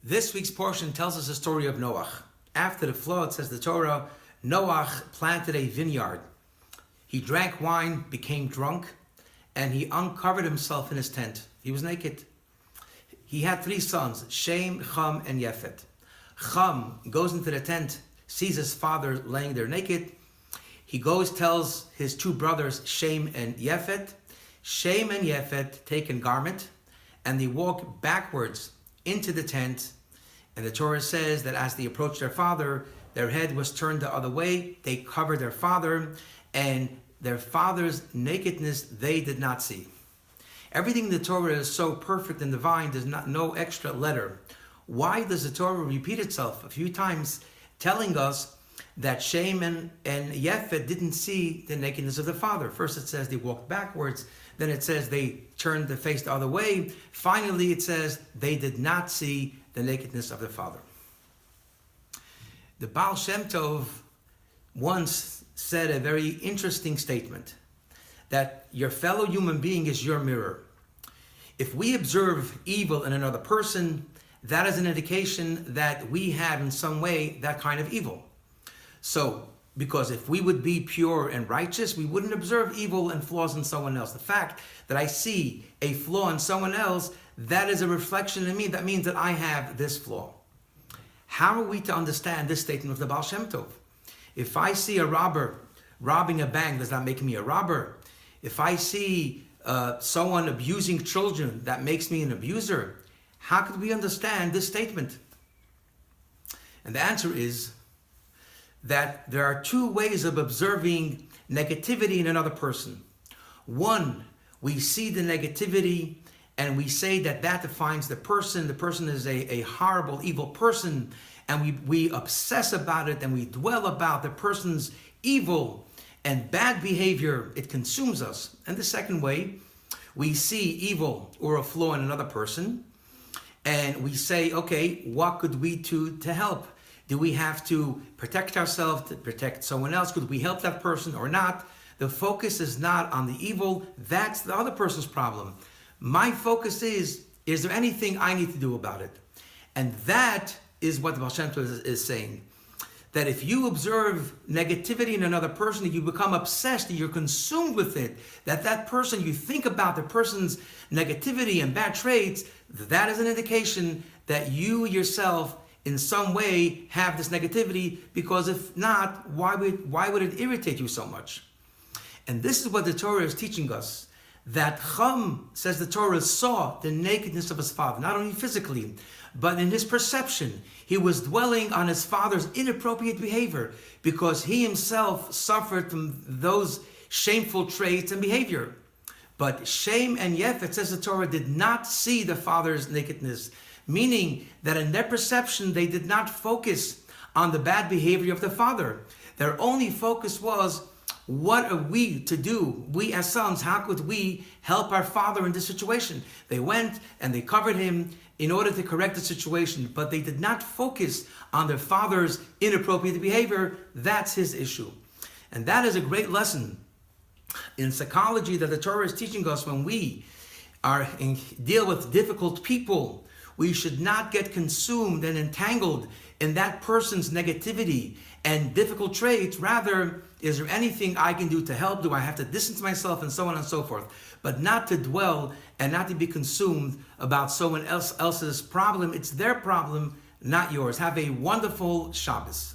This week's portion tells us the story of Noach. After the flood, says the Torah, Noach planted a vineyard. He drank wine, became drunk, and he uncovered himself in his tent. He was naked. He had 3 sons, Shem, Cham, and Yefet. Cham goes into the tent, sees his father laying there naked. He goes, tells his 2 brothers, Shem and Yefet. Shem and Yefet take a garment, and they walk backwards into the tent. And the Torah says that as they approached their father, their head was turned the other way. They covered their father, and their father's nakedness they did not see. Everything in the Torah is so perfect and divine, there's no extra letter. Why does the Torah repeat itself a few times, telling us that Shem and Yefet didn't see the nakedness of the father? First it says they walked backwards, then it says they turned the face the other way. Finally it says they did not see the nakedness of the father. The Baal Shem Tov once said a very interesting statement, that your fellow human being is your mirror. If we observe evil in another person, that is an indication that we have in some way that kind of evil. So, because if we would be pure and righteous, we wouldn't observe evil and flaws in someone else. The fact that I see a flaw in someone else, that is a reflection in me. That means that I have this flaw. How are we to understand this statement of the Baal Shem Tov? If I see a robber robbing a bank, does that make me a robber? If I see someone abusing children, that makes me an abuser. How could we understand this statement? And the answer is that there are 2 ways of observing negativity in another person. One, we see the negativity and we say that defines the person. The person is a horrible, evil person, and we obsess about it and we dwell about the person's evil and bad behavior. It consumes us. And the second way, we see evil or a flaw in another person and we say, okay, what could we do to help? Do we have to protect ourselves, to protect someone else? Could we help that person or not? The focus is not on the evil. That's the other person's problem. My focus is there anything I need to do about it? And that is what the Baal Shem Tov is saying. That if you observe negativity in another person, you become obsessed, you're consumed with it, that person, you think about the person's negativity and bad traits, that is an indication that you yourself in some way have this negativity, because if not, why would it irritate you so much? And this is what the Torah is teaching us, that Cham, says the Torah, saw the nakedness of his father, not only physically, but in his perception. He was dwelling on his father's inappropriate behavior because he himself suffered from those shameful traits and behavior. But Shem and Yefet, says the Torah, did not see the father's nakedness, meaning that in their perception, they did not focus on the bad behavior of the father. Their only focus was, what are we to do? We as sons, how could we help our father in this situation? They went and they covered him in order to correct the situation, but they did not focus on their father's inappropriate behavior. That's his issue. And that is a great lesson in psychology that the Torah is teaching us. When we deal with difficult people, we should not get consumed and entangled in that person's negativity and difficult traits. Rather, is there anything I can do to help? Do I have to distance myself, and so on and so forth? But not to dwell and not to be consumed about someone else's problem. It's their problem, not yours. Have a wonderful Shabbos.